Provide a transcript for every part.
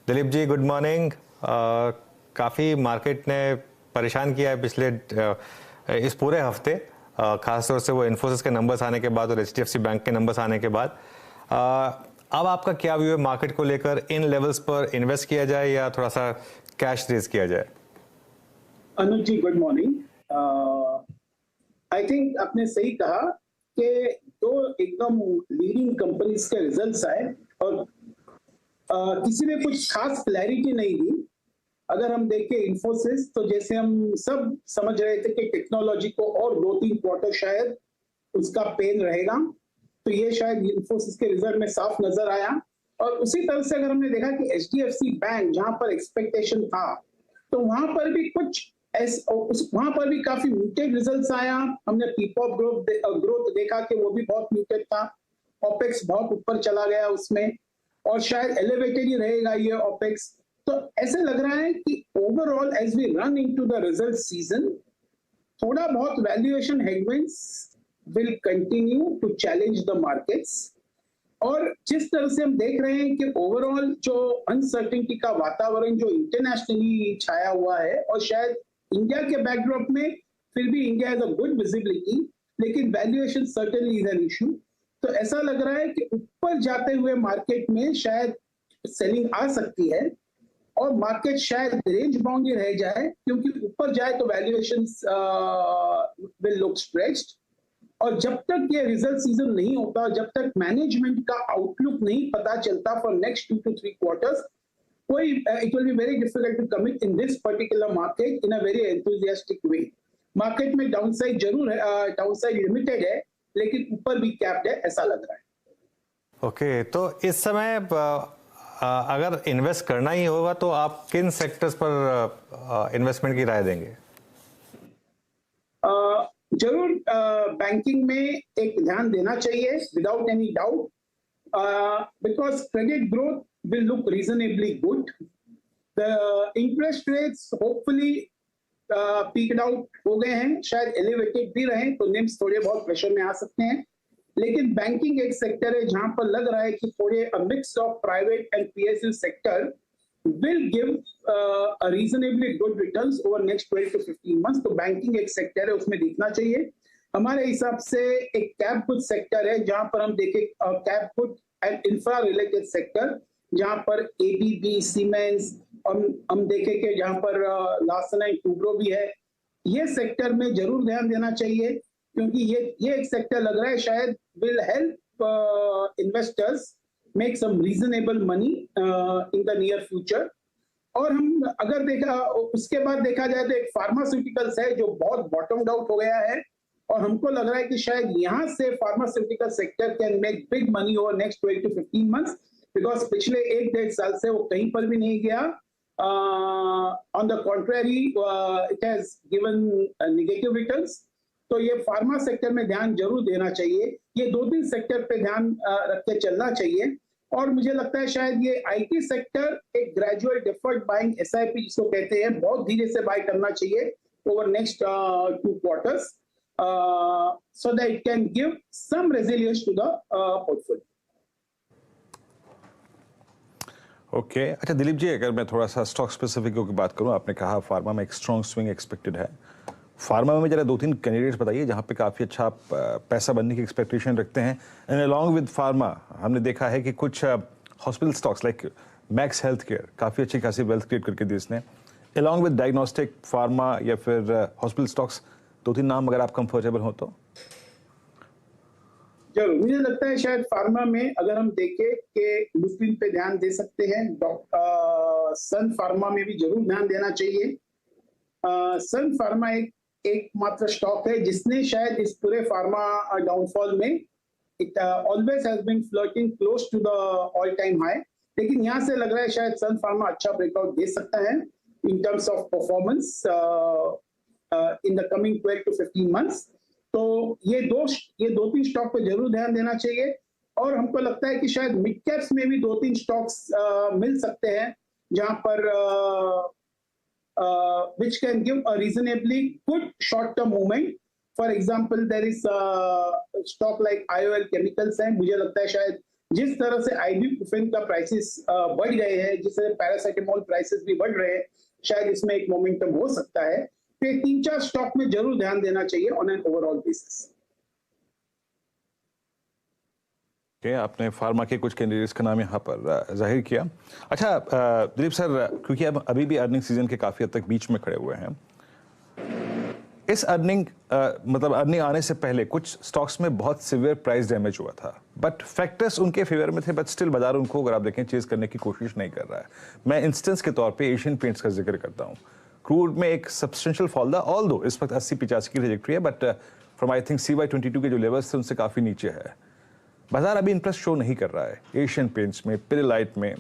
Dilip ji, good morning. काफ़ी market ने परेशान किया है पिछले इस पूरे हफ्ते, खासतौर से वो इन्फोसिस के नंबर्स आने के बाद और एचडीएफसी बैंक के नंबर्स आने के बाद। अब आपका क्या व्यू है मार्केट को लेकर? इन लेवल्स पर इन्वेस्ट किया जाए या थोड़ा सा कैश रेज किया जाए? अनुज जी, गुड मॉर्निंग। आई थिंक आपने सही कहा कि दो एकदम लीडिंग कंपनीज के रिजल्ट्स आए और किसी ने कुछ खास क्लैरिटी नहीं दी। अगर हम देखें इन्फोसिस, तो जैसे हम सब समझ रहे थे कि टेक्नोलॉजी को और 2-3 क्वार्टर शायद उसका पेन रहेगा, तो ये शायद इन्फोसिस के रिजल्ट में साफ नजर आया। और उसी तरह से अगर हमने देखा कि एचडीएफसी बैंक जहां पर एक्सपेक्टेशन था, तो वहां पर भी वहां पर भी काफी म्यूटेड रिजल्ट्स आया। हमने पीपॉप ग्रोथ देखा कि वो भी बहुत म्यूटेड था, ओपेक्स बहुत ऊपर चला गया उसमें, और शायद एलिवेटेड ही रहेगा ये ओपेक्स। तो ऐसे लग रहा है कि overall as we run into the result season, थोड़ा बहुत valuation headwinds will continue to challenge the markets. और जिस तरह से हम देख रहे हैं कि ओवरऑल जो अनसर्टेनिटी का वातावरण जो इंटरनेशनली छाया हुआ है, और शायद इंडिया के बैकड्रॉप में फिर भी India has a good visibility, लेकिन valuation certainly is an issue. तो ऐसा लग रहा है कि ऊपर जाते हुए मार्केट में शायद सेलिंग आ सकती है और मार्केट शायद रेंज बाउंड ही रह जाए, क्योंकि ऊपर जाए तो वैल्यूएशंस विल लुक स्ट्रेच्ड। और जब तक ये रिजल्ट सीजन नहीं होता, जब तक मैनेजमेंट का आउटलुक नहीं पता चलता फॉर नेक्स्ट 2 to 3 क्वार्टर्स, कोई it will be very difficult to commit in this particular market in a very enthusiastic way. Market में डाउनसाइड जरूर है, डाउनसाइड लिमिटेड है, लेकिन ऊपर भी कैप्ड है, ऐसा लग रहा है। ओके, तो इस समय अगर इन्वेस्ट करना ही होगा तो आप किन सेक्टर्स पर इन्वेस्टमेंट की राय देंगे? जरूर बैंकिंग में एक ध्यान देना चाहिए, without any doubt, because credit growth will look reasonably good. The interest rates hopefully peaked out हो गए हैं, शायद एलिवेटेड भी रहे तो निम्स थोड़े बहुत प्रेशर में आ सकते हैं। लेकिन बैंकिंग एक सेक्टर है जहां पर लग रहा है कि थोड़े अ mix of private and PSU sector will give a reasonably good returns over next 12 to 15 months। तो बैंकिंग एक सेक्टर है, उसमें देखना चाहिए। हमारे हिसाब से एक कैप गुड सेक्टर है जहां पर हम देखें cap good and infra related sector, जहां पर एबीबी, सीमेंस, हम देखें कि जहां पर लार्सन एंड टूब्रो भी है। ये सेक्टर में जरूर ध्यान देना चाहिए, क्योंकि ये एक सेक्टर लग रहा है शायद will help investors make some reasonable money in the near future। और हम अगर उसके बाद देखा जाए तो एक फार्मास्यूटिकल्स है जो बहुत बॉटम्ड आउट हो गया है, और हमको लग रहा है कि शायद यहां से pharmaceutical sector can make big money over next 12 to 15 months, because पिछले 1-1.5 साल से वो कहीं पर भी नहीं गया। On the contrary it has given negative returns. तो ये फार्मा सेक्टर में ध्यान जरूर देना चाहिए। ये 2-3 सेक्टर पे ध्यान रख के चलना चाहिए। और मुझे लगता है शायद ये आईटी सेक्टर एक ग्रेजुअल डिफर्ड बाइंग, एसआईपी जिसको कहते हैं, बहुत धीरे से बाय करना चाहिए over next 2 quarters, so that it can give some resilience to the portfolio. Okay, अच्छा दिलीप जी, अगर मैं थोड़ा सा स्टॉक स्पेसिफिक की बात करूं, आपने कहा फार्मा में एक स्ट्रॉन्ग स्विंग एक्सपेक्टेड है। फार्मा में जरा 2-3 कैंडिडेट्स बताइए जहां पे काफ़ी अच्छा पैसा बनने की एक्सपेक्टेशन रखते हैं। एंड अलॉन्ग विद फार्मा हमने देखा है कि कुछ hospital stocks like max health care काफ़ी अच्छी खासी वेल्थ क्रिएट करके दी इसने। अलॉन्ग विद डायग्नोस्टिक, फार्मा या फिर हॉस्पिटल स्टॉक्स, 2-3 नाम अगर आप कंफर्टेबल हो तो। जरूर, मुझे लगता है शायद फार्मा में अगर हम देखें कि लुपिन पे ध्यान दे सकते हैं, सन फार्मा में भी जरूर ध्यान देना चाहिए। सन फार्मा एकमात्र स्टॉक है जिसने शायद इस पूरे फार्मा डाउनफॉल में it always has been flirting close to the all time high, लेकिन यहां से लग रहा है शायद सन फार्मा अच्छा ब्रेकआउट दे सकता है in terms of performance in the coming 12 to 15 months। तो ये 2-3 स्टॉक पे जरूर ध्यान देना चाहिए। और हमको लगता है कि शायद मिड कैप्स में भी 2-3 स्टॉक्स मिल सकते हैं जहां पर which can give a reasonably good short-term movement। For example, there is a stock like IOL Chemicals है, मुझे लगता है शायद जिस तरह से आइबुप्रोफेन का प्राइसेस बढ़ गए हैं, जिस तरह पैरासिटामोल प्राइसेस भी बढ़ रहे हैं, शायद इसमें एक मोमेंटम हो सकता है। तो ये 3-4 स्टॉक में जरूर ध्यान देना चाहिए ऑन एन ओवरऑल बेसिस। आपने फार्मा के कुछ कैंडिडेट्स का नाम यहाँ पर जाहिर किया। अच्छा दिलीप सर, क्योंकि अब अभी भी अर्निंग सीजन के काफी हद तक बीच में खड़े हुए हैं, इस मतलब अर्निंग आने से पहले कुछ स्टॉक्स में बहुत सिवियर प्राइस डैमेज हुआ था, बट फैक्टर्स उनके फेवर में थे, बट स्टिल बाजार उनको, अगर आप देखें, चेज करने की कोशिश नहीं कर रहा है। मैं इंस्टेंस के तौर पे एशियन पेंट्स का जिक्र करता हूँ। क्रूड में एक सब्सटेंशियल फॉल था, ऑल्दो इस वक्त 80-85 की ट्रैजेक्टरी है, but from I think CY22 के जो लेवल्स थे उनसे काफी नीचे है। बाजार अभी इंटरेस्ट शो नहीं कर रहा है एशियन पेंट्स में, पिडिलाइट में।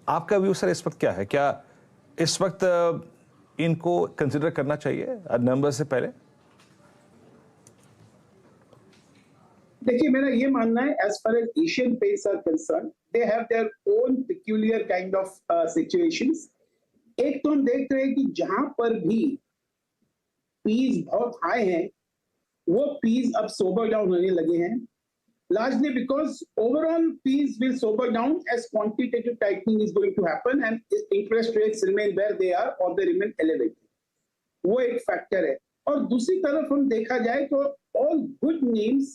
आपका व्यू सर इस वक्त क्या है? क्या इस वक्त इनको कंसिडर करना चाहिए नंबर से पहले? देखिए, मेरा ये मानना है, as far as Asian Paints are concern, they have their own peculiar kind of situations. एक तो हम देख रहे हैं कि जहां पर भी पीज बहुत हाई हैं, वो पीज अब सोबर डाउन होने लगे हैं, largely because overall P's will sober down as quantitative tightening is going to happen and interest rates remain where they are or they remain elevated. वो एक फैक्टर है। और दूसरी तरफ हम देखा जाए तो all good names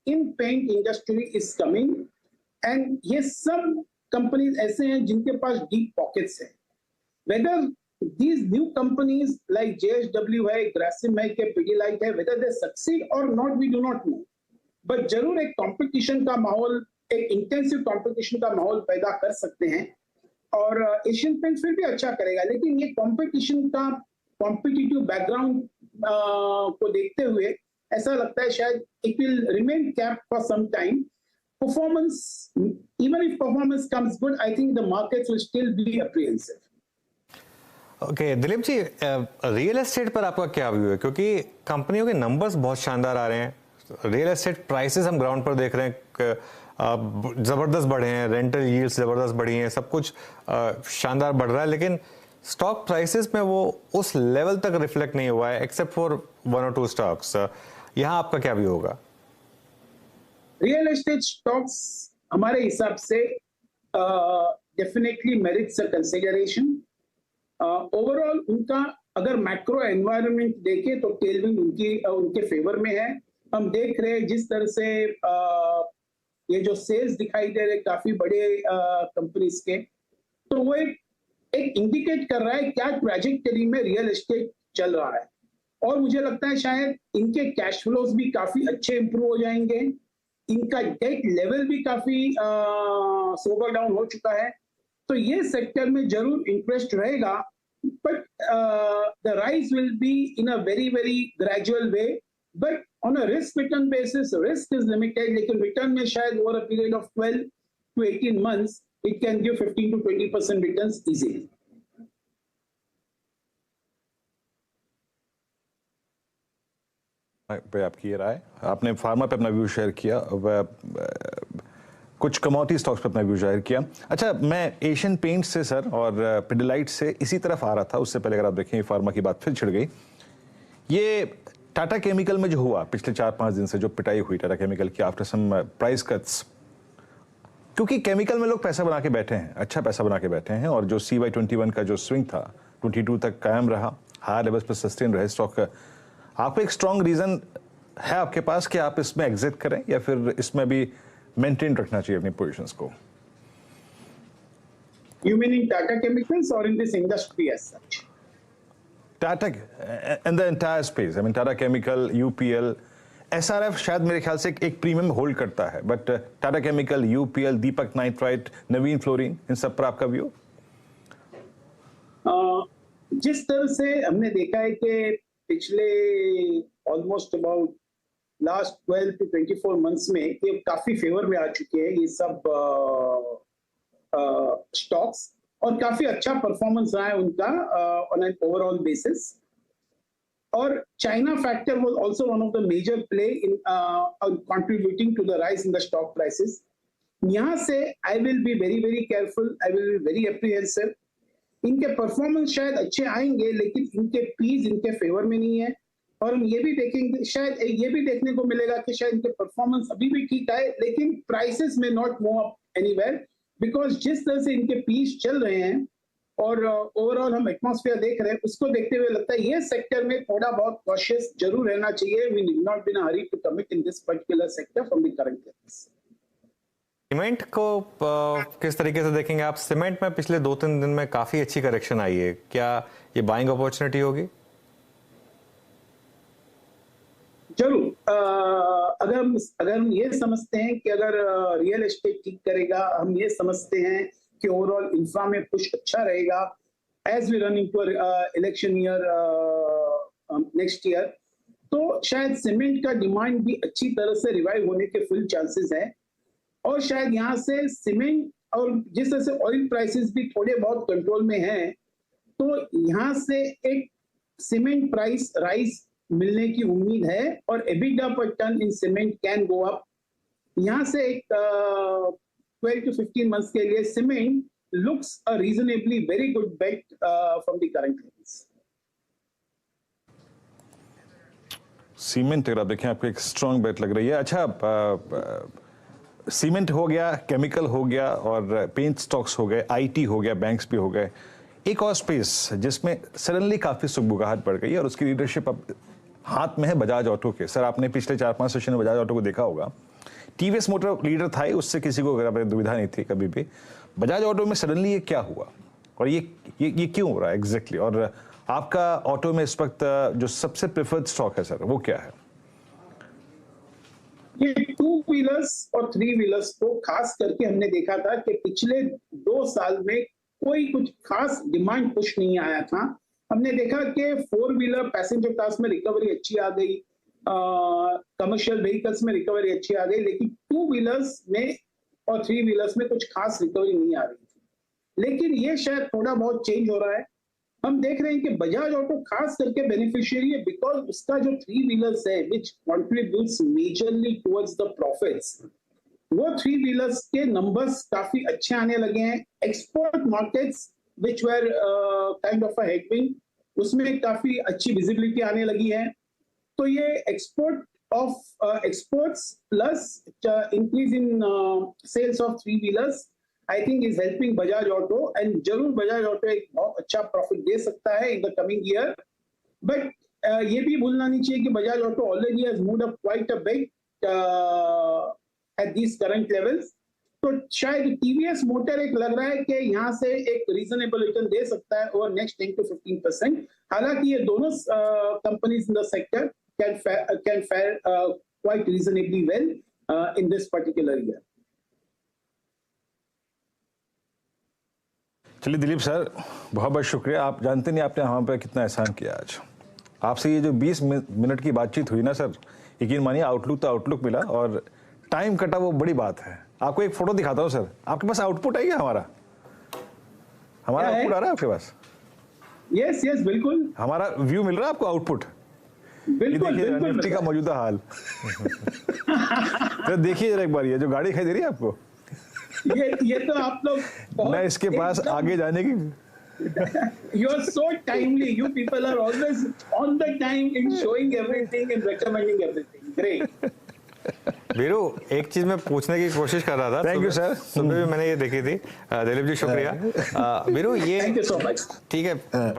in paint industry is coming and ये सब कंपनीज ऐसे हैं जिनके पास डीप पॉकेट्स हैं। Whether these new companies like JSW है, Grasim है, Pidilite है, whether they succeed or not, we do not know. But जरूर एक कंपटीशन का माहौल, एक इंटेंसिव कंपटीशन का माहौल पैदा कर सकते हैं और एशियन पेंट्स फिर भी अच्छा करेगा। लेकिन ये कंपटीशन का कॉम्पिटिटिव बैकग्राउंड को देखते हुए ऐसा लगता है शायद it will remain cap for some time. Performance, even if performance comes good, I think the markets will still be apprehensive. Okay Dilip ji, real estate पर आपका क्या व्यू है? क्योंकि कंपनियों के नंबर्स बहुत शानदार आ रहे हैं, रियल एस्टेट प्राइसेस हम ग्राउंड पर देख रहे हैं जबरदस्त बढ़े हैं, रेंटल यील्ड्स जबरदस्त बढ़ी हैं, सब कुछ शानदार बढ़ रहा है, लेकिन स्टॉक प्राइसेस में वो उस लेवल तक रिफ्लेक्ट नहीं हुआ है एक्सेप्ट फॉर 1 or 2 स्टॉक्स। यहाँ आपका क्या व्यू होगा? रियल एस्टेट स्टॉक्स हमारे हिसाब से definitely merits a consideration. Overall उनका अगर मैक्रो एनवायरनमेंट देखें तो टेलविंड उनके फेवर में है। हम देख रहे हैं जिस तरह से ये जो सेल्स दिखाई दे रहे काफी बड़े कंपनीज के, तो वो एक इंडिकेट कर रहा है क्या ट्रैजेक्टरी में रियल एस्टेट चल रहा है। और मुझे लगता है शायद इनके कैश फ्लोज भी काफी अच्छे इंप्रूव हो जाएंगे, इनका डेट लेवल भी काफी सोबर डाउन हो चुका है, तो ये सेक्टर में जरूर इंटरेस्ट रहेगा, but the rise will be in a very very gradual way. But on a risk-return basis, risk is limited. लेकिन return में शायद over a period of 12 to 18 months, it can give 15 to 20% returns easily. पे आपकी ये राय, आपने pharma पे अपना view share किया, कुछ कमोडिटी स्टॉक्स पे अपना व्यू शेयर किया। अच्छा, मैं एशियन पेंट से सर और पिडिलाइट से इसी तरफ आ रहा था, उससे पहले अगर आप देखें फार्मा की बात फिर छिड़ गई। ये टाटा केमिकल में जो हुआ पिछले 4-5 दिन से, जो पिटाई हुई टाटा केमिकल की आफ्टर सम प्राइस कट्स, क्योंकि केमिकल में लोग पैसा बना के बैठे हैं, अच्छा पैसा बना के बैठे हैं, और जो CY21 का जो स्विंग था 22 तक कायम रहा, हाई लेवल्स पर सस्टेन रहे स्टॉक। आपको एक स्ट्रॉन्ग रीजन है आपके पास कि आप इसमें एग्जिट करें या फिर इसमें भी मेंटेन रखना चाहिए अपनी पोजीशंस को? You mean in Tata Chemicals or in this industry as such? Tata and the entire space. I mean Tata Chemical, UPL, SRF शायद मेरे ख्याल से एक प्रीमियम होल्ड करता है, but Tata chemical, UPL, Deepak nitrite, Navin fluorine, इन सब पर आपका व्यू? जिस तरह से हमने देखा है कि पिछले almost about last 12 to 24 months में ये काफी फेवर में आ चुके हैं ये सब स्टॉक्स, और काफी अच्छा परफॉर्मेंस रहा है उनका ऑन एन ओवरऑल बेसिस। और China factor was also one of the major play in contributing to the rise in the stock prices. यहां से I will be very very careful, I will be very apprehensive. इनके performance शायद अच्छे आएंगे, लेकिन इनके Ps इनके favour में नहीं है। और हम ये भी देखेंगे, शायद ये भी देखने को मिलेगा कि शायद इनके परफॉर्मेंस अभी भी ठीक है, लेकिन प्राइसेस में not move up anywhere, because जिस तरह से इनके पीस चल रहे हैं और ओवरऑल हम एटमॉस्फेयर देख रहे हैं, उसको देखते हुए लगता है ये सेक्टर में थोड़ा बहुत कॉशियस जरूर रहना चाहिए. We need not be in a hurry to commit in this particular sector from the current levels. Cement को किस तरीके से देखेंगे आप? सीमेंट में पिछले 2-3 दिन में काफी अच्छी करेक्शन आई है, क्या ये बाइंग अपॉर्चुनिटी होगी? जरूर. अगर हम ये समझते हैं कि अगर रियल एस्टेट ठीक करेगा, हम ये समझते हैं कि ओवरऑल इंफ्रा में पुश अच्छा रहेगा as we run into election year next year, तो शायद सीमेंट का डिमांड भी अच्छी तरह से रिवाइव होने के फुल चांसेस हैं. और शायद यहाँ से सीमेंट और जिस तरह से ऑयल प्राइसेस भी थोड़े बहुत कंट्रोल में हैं, तो यहाँ से एक सीमेंट प्राइस राइज मिलने की उम्मीद है और EBITDA per ton in cement can go up. यहाँ से एक 12 to 15 months के लिए cement looks a reasonably very good bet from the current levels. Cement अगर आप देखें आपको एक स्ट्रॉन्ग बेट लग रही है. अच्छा, सीमेंट हो गया, केमिकल हो गया और पेंट स्टॉक्स हो गए, आईटी हो गया, बैंक्स भी हो गए. एक और स्पेस जिसमें सडनली काफी सुगबुगाहट बढ़ गई है और उसकी लीडरशिप अब हाथ में है बजाज ऑटो के. सर, आपने पिछले 4-5 सेशन में बजाज ऑटो को देखा होगा. टीवीएस मोटर लीडर था ही, उससे किसी को दुविधा नहीं थी कभी भी. बजाज ऑटो में सडनली ये क्या हुआ और ये क्यों हो रहा है एग्जैक्टली? और आपका ऑटो में इस वक्त जो सबसे प्रेफर्ड स्टॉक है सर, वो क्या है? ये 2 व्हीलर्स और 3 व्हीलर्स को खास करके हमने देखा था कि पिछले 2 साल में कोई कुछ खास डिमांड पुश नहीं आया था. हमने देखा कि 4 व्हीलर पैसेंजर कार्स में रिकवरी अच्छी आ गई, कमर्शियल व्हीकल्स में रिकवरी अच्छी आ गई, लेकिन 2 व्हीलर्स में और 3 व्हीलर्स में कुछ खास रिकवरी नहीं आ रही थी. लेकिन ये शायद थोड़ा बहुत चेंज हो रहा है. हम देख रहे हैं कि बजाज ऑटो खास करके बेनिफिशियरी है, बिकॉज उसका जो 3 व्हीलर्स है which contributes majorly towards the profits, वो 3 व्हीलर्स के नंबर्स काफी अच्छे आने लगे हैं. Export markets which were kind of a headwind, उसमें काफी अच्छी विजिबिलिटी आने लगी है. तो ये exports plus increase in sales of 3 wheelers I think is helping Bajaj Auto, and जरूर Bajaj Auto एक बहुत अच्छा प्रॉफिट दे सकता है in the coming year. But ये भी भूलना नहीं चाहिए कि Bajaj Auto already has moved up quite a bit at these current levels. तो शायद TVS मोटर एक लग रहा है कि यहाँ से एक रीजनेबल रिटर्न दे सकता है ओवर नेक्स्ट 10 to 15%. हालांकि ये दोनों companies in the sector can fare quite reasonably well in this particular year. चलिए दिलीप सर, बहुत बहुत शुक्रिया. आप जानते नहीं आपने हम पे कितना एहसान किया आज. आपसे ये जो 20 मिनट की बातचीत हुई ना सर, यकीन मानिए आउटलुक तो आउटलुक मिला और टाइम कटा, वो बड़ी बात है. आपको एक फोटो दिखाता हूँ सर. आपके पास आउटपुट है क्या? हमारा आउटपुट आ रहा है आपके पास? यस यस, बिल्कुल. हमारा व्यू मिल रहा है आपको? आउटपुट बिल्कुल बिल्कुल. निफ्टी का मौजूदा हाल तो देखिए जरा एक बार, ये जो गाड़ी दिखाई दे रही है आपको, ये तो आप लोग मैं इसके पास आगे जाने की You are so timely. You people are always on the time in showing everything and recommending everything. Great. Veeru, एक चीज मैं पूछने की कोशिश कर रहा था. Thank you sir. सुबह भी मैंने ये देखी थी. दिलीप जी शुक्रिया. वीरू, ये Thank you so much. ठीक है.